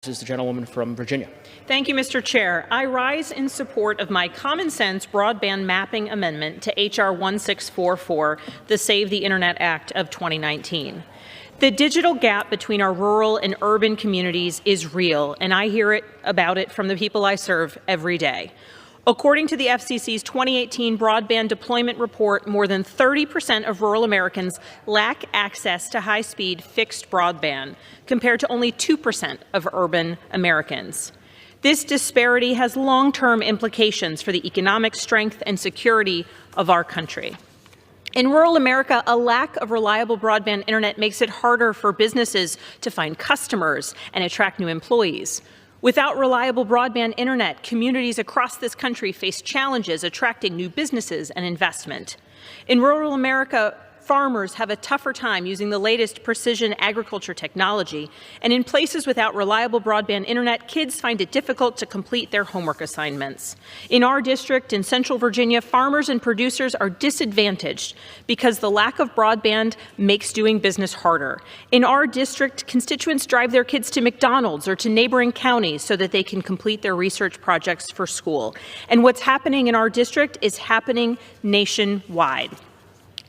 This is the gentlewoman from Virginia. Thank you, Mr. Chair. I rise in support of my common sense broadband mapping amendment to H.R. 1644, the Save the Internet Act of 2019. The digital gap between our rural and urban communities is real, and I hear about it from the people I serve every day. According to the FCC's 2018 broadband deployment report, more than 30% of rural Americans lack access to high-speed fixed broadband, compared to only 2% of urban Americans. This disparity has long-term implications for the economic strength and security of our country. In rural America, a lack of reliable broadband internet makes it harder for businesses to find customers and attract new employees. Without reliable broadband internet, communities across this country face challenges attracting new businesses and investment. In rural America, farmers have a tougher time using the latest precision agriculture technology, and in places without reliable broadband internet, kids find it difficult to complete their homework assignments. In our district in Central Virginia, farmers and producers are disadvantaged because the lack of broadband makes doing business harder. In our district, constituents drive their kids to McDonald's or to neighboring counties so that they can complete their research projects for school. And what's happening in our district is happening nationwide.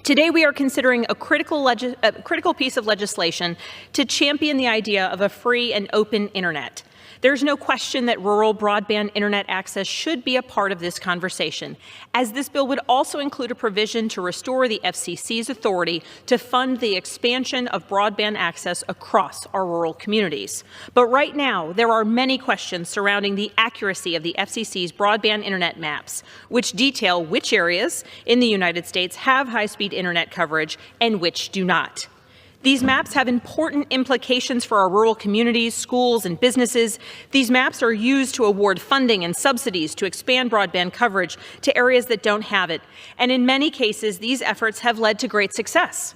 Today, we are considering a critical piece of legislation to champion the idea of a free and open internet. There's no question that rural broadband internet access should be a part of this conversation, as this bill would also include a provision to restore the FCC's authority to fund the expansion of broadband access across our rural communities. But right now, there are many questions surrounding the accuracy of the FCC's broadband internet maps, which detail which areas in the United States have high-speed internet coverage and which do not. These maps have important implications for our rural communities, schools, and businesses. These maps are used to award funding and subsidies to expand broadband coverage to areas that don't have it. And in many cases, these efforts have led to great success.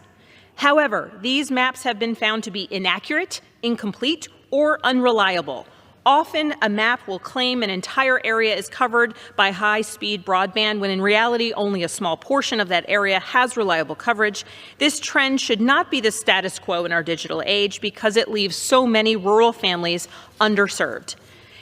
However, these maps have been found to be inaccurate, incomplete, or unreliable. Often, a map will claim an entire area is covered by high-speed broadband when in reality only a small portion of that area has reliable coverage. This trend should not be the status quo in our digital age because it leaves so many rural families underserved.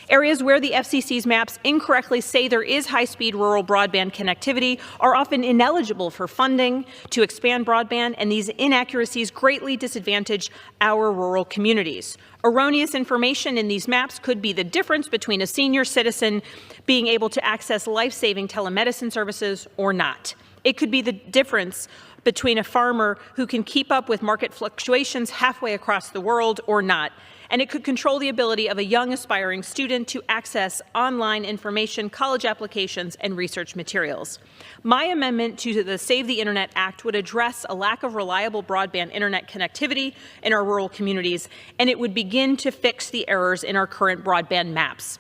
Areas where the FCC's maps incorrectly say there is high-speed rural broadband connectivity are often ineligible for funding to expand broadband, and these inaccuracies greatly disadvantage our rural communities. Erroneous information in these maps could be the difference between a senior citizen being able to access life-saving telemedicine services or not. It could be the difference between a farmer who can keep up with market fluctuations halfway across the world or not. And it could control the ability of a young aspiring student to access online information, college applications, and research materials. My amendment to the Save the Internet Act would address a lack of reliable broadband internet connectivity in our rural communities, and it would begin to fix the errors in our current broadband maps.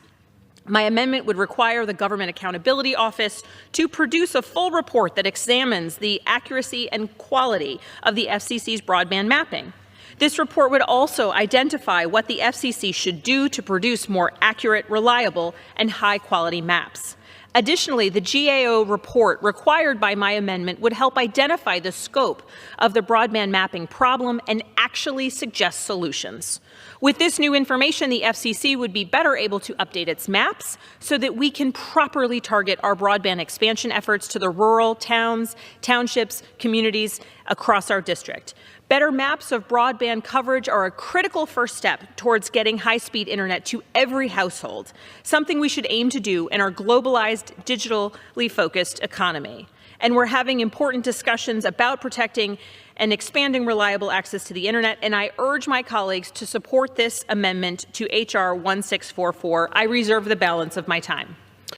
My amendment would require the Government Accountability Office to produce a full report that examines the accuracy and quality of the FCC's broadband mapping. This report would also identify what the FCC should do to produce more accurate, reliable, and high-quality maps. Additionally, the GAO report required by my amendment would help identify the scope of the broadband mapping problem and actually suggest solutions. With this new information, the FCC would be better able to update its maps so that we can properly target our broadband expansion efforts to the rural towns, townships, communities across our district. Better maps of broadband coverage are a critical first step towards getting high-speed internet to every household, something we should aim to do in our globalized, digitally focused economy. And we're having important discussions about protecting and expanding reliable access to the internet, and I urge my colleagues to support this amendment to H.R. 1644. I reserve the balance of my time.